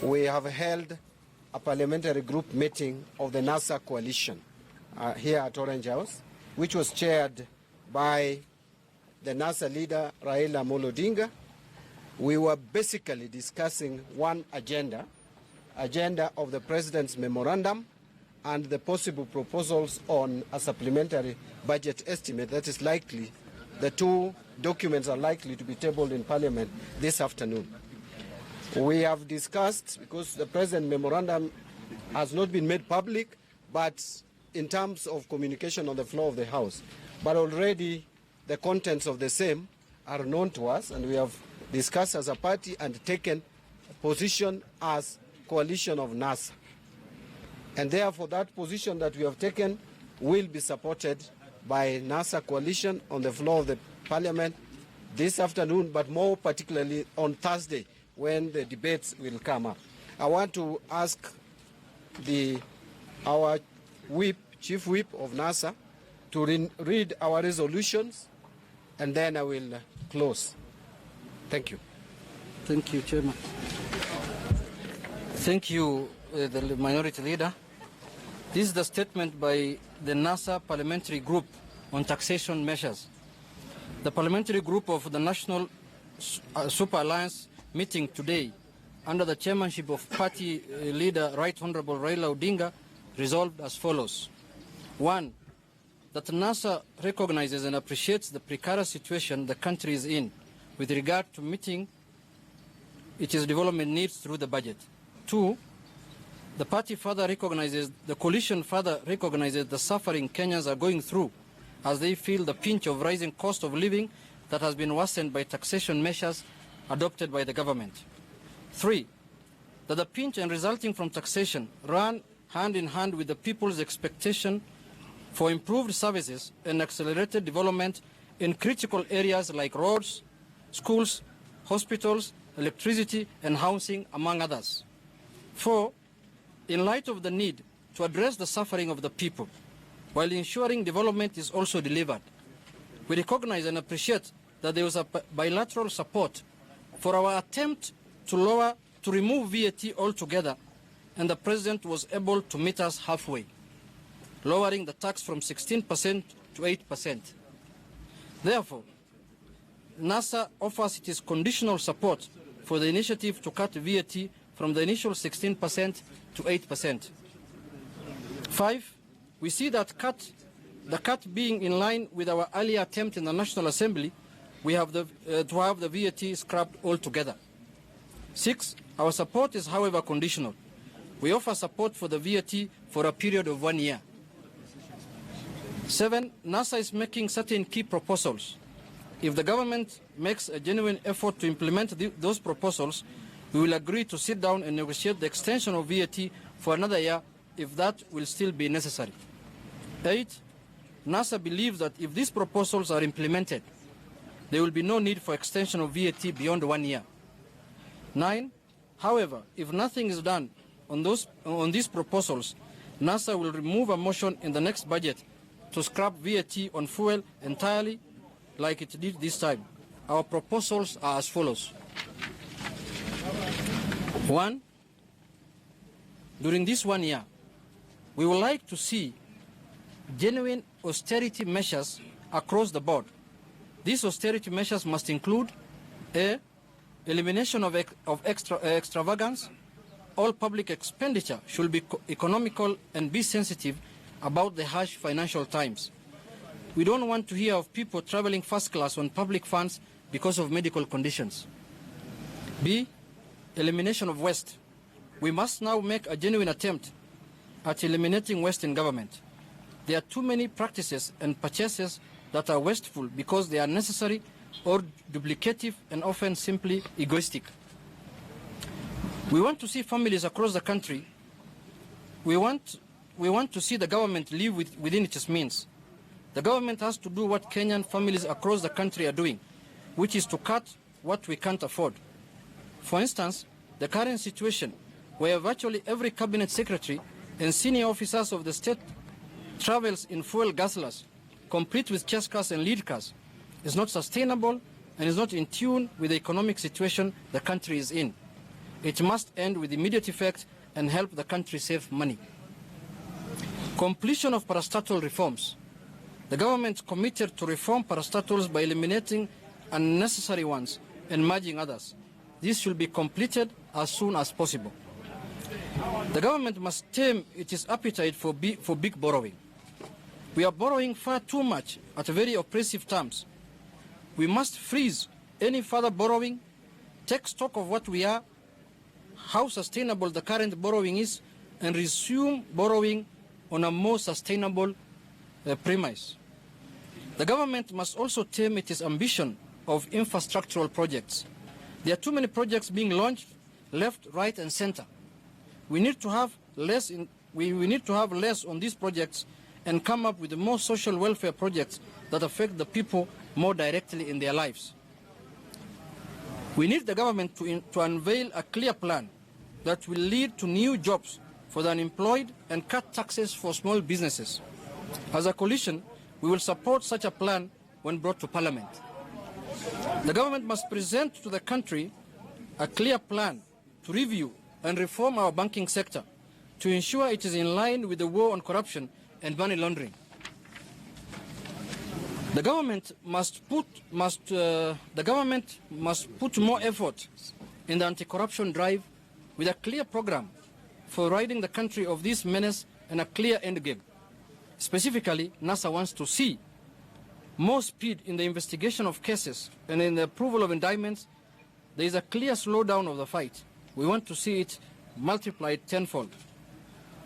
we have held a parliamentary group meeting of the NASA coalition here at Orange House, which was chaired by the NASA leader Raila Amolo Odinga. We were basically discussing one agenda of the President's memorandum and the possible proposals on a supplementary budget estimate that is likely, the two documents are likely to be tabled in Parliament this afternoon. We have discussed, because the President memorandum has not been made public, but in terms of communication on the floor of the House, but already the contents of the same are known to us, and we have discussed as a party and taken a position as coalition of NASA. And therefore that position that we have taken will be supported by NASA coalition on the floor of the Parliament this afternoon, but more particularly on Thursday when the debates will come up. I want to ask our Chief Whip of NASA to read our resolutions, and then I will close. Thank you. Thank you, Chairman. Thank you, the Minority Leader. This is the statement by the NASA Parliamentary Group on taxation measures. The Parliamentary Group of the National Super Alliance meeting today, under the chairmanship of Party Leader Right Honorable Raila Odinga, resolved as follows. 1. That NASA recognizes and appreciates the precarious situation the country is in with regard to meeting its development needs through the budget. 2. The coalition further recognizes the suffering Kenyans are going through as they feel the pinch of rising cost of living that has been worsened by taxation measures adopted by the government. 3. That the pinch and resulting from taxation run hand in hand with the people's expectation for improved services and accelerated development in critical areas like roads, schools, hospitals, electricity, and housing, among others. 4. In light of the need to address the suffering of the people, while ensuring development is also delivered, we recognize and appreciate that there was a bilateral support for our attempt to remove VAT altogether, and the President was able to meet us halfway, lowering the tax from 16% to 8%. Therefore, NASA offers its conditional support for the initiative to cut VAT from the initial 16% to 8%. 5. We see that the cut being in line with our earlier attempt in the National Assembly, we have to have the VAT scrapped altogether. 6. Our support is, however, conditional. We offer support for the VAT for a period of 1 year. 7. NASA is making certain key proposals. If the government makes a genuine effort to implement those proposals, we will agree to sit down and negotiate the extension of VAT for another year if that will still be necessary. 8. NASA believes that if these proposals are implemented, there will be no need for extension of VAT beyond 1 year. 9. However, if nothing is done on these proposals, NASA will remove a motion in the next budget to scrap VAT on fuel entirely like it did this time. Our proposals are as follows. 1. During this 1 year, we would like to see genuine austerity measures across the board. These austerity measures must include A. Elimination of extravagance. All public expenditure should be economical and be sensitive about the harsh financial times. We don't want to hear of people traveling first class on public funds because of medical conditions. B. Elimination of waste. We must now make a genuine attempt at eliminating waste in government. There are too many practices and purchases that are wasteful because they are necessary or duplicative and often simply egoistic. We want to see families across the country. We want to see the government live within its means. The government has to do what Kenyan families across the country are doing, which is to cut what we can't afford. For instance, the current situation where virtually every cabinet secretary and senior officers of the state travels in fuel guzzlers, complete with chase cars and lead cars, is not sustainable and is not in tune with the economic situation the country is in. It must end with immediate effect and help the country save money. Completion of parastatal reforms. The government committed to reform parastatals by eliminating unnecessary ones and merging others. This should be completed as soon as possible. The government must tame its appetite for big borrowing. We are borrowing far too much at very oppressive terms. We must freeze any further borrowing, take stock of what we are, how sustainable the current borrowing is, and resume borrowing on a more sustainable premise. The government must also tame its ambition of infrastructural projects. There are too many projects being launched left, right, and center. We need to have less on these projects and come up with more social welfare projects that affect the people more directly in their lives. We need the government to unveil a clear plan that will lead to new jobs for the unemployed and cut taxes for small businesses. As a coalition, we will support such a plan when brought to Parliament. The government must present to the country a clear plan to review and reform our banking sector to ensure it is in line with the war on corruption and money laundering. The government must put more effort in the anti-corruption drive with a clear program for ridding the country of this menace and a clear end game. Specifically, NASA wants to see more speed in the investigation of cases and in the approval of indictments. There is a clear slowdown of the fight. We want to see it multiplied tenfold.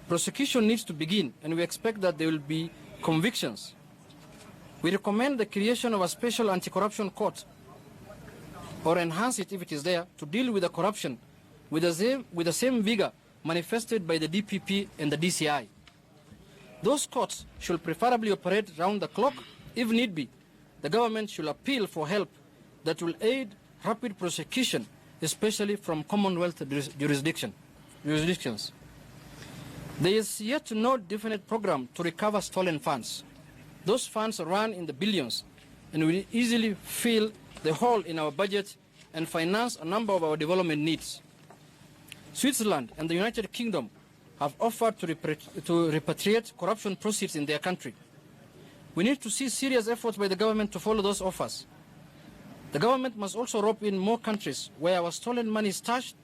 Prosecution needs to begin, and we expect that there will be convictions. We recommend the creation of a special anti-corruption court, or enhance it if it is there, to deal with the corruption with the same vigor manifested by the DPP and the DCI. Those courts should preferably operate round the clock. If need be, the government should appeal for help that will aid rapid prosecution, especially from Commonwealth jurisdictions. There is yet no definite program to recover stolen funds. Those funds run in the billions and will easily fill the hole in our budget and finance a number of our development needs. Switzerland and the United Kingdom have offered to repatriate corruption proceeds in their country. We need to see serious efforts by the government to follow those offers. The government must also rope in more countries where our stolen money is stashed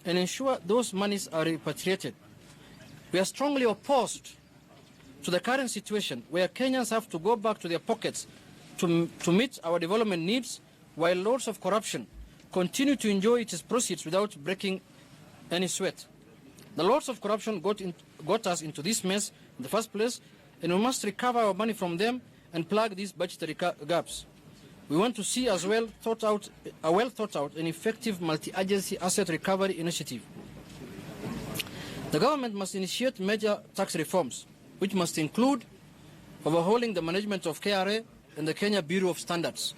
and ensure those monies are repatriated. We are strongly opposed to the current situation where Kenyans have to go back to their pockets to meet our development needs, while lords of corruption continue to enjoy its proceeds without breaking any sweat. The lords of corruption got us into this mess in the first place, and we must recover our money from them and plug these budgetary gaps. We want to see a well thought out and effective multi-agency asset recovery initiative. The government must initiate major tax reforms, which must include overhauling the management of KRA and the Kenya Bureau of Standards.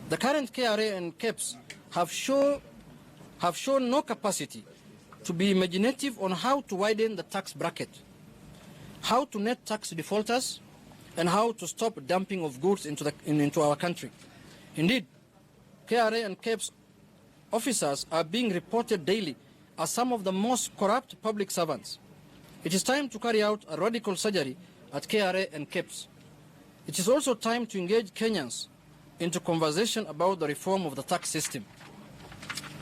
The current KRA and KEPS have shown no capacity to be imaginative on how to widen the tax bracket, how to net tax defaulters, and how to stop dumping of goods into our country. Indeed, KRA and KEPS officers are being reported daily as some of the most corrupt public servants. It is time to carry out a radical surgery at KRA and KEPS. It is also time to engage Kenyans into conversation about the reform of the tax system.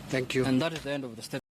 Thank you. And that is the end of the statement.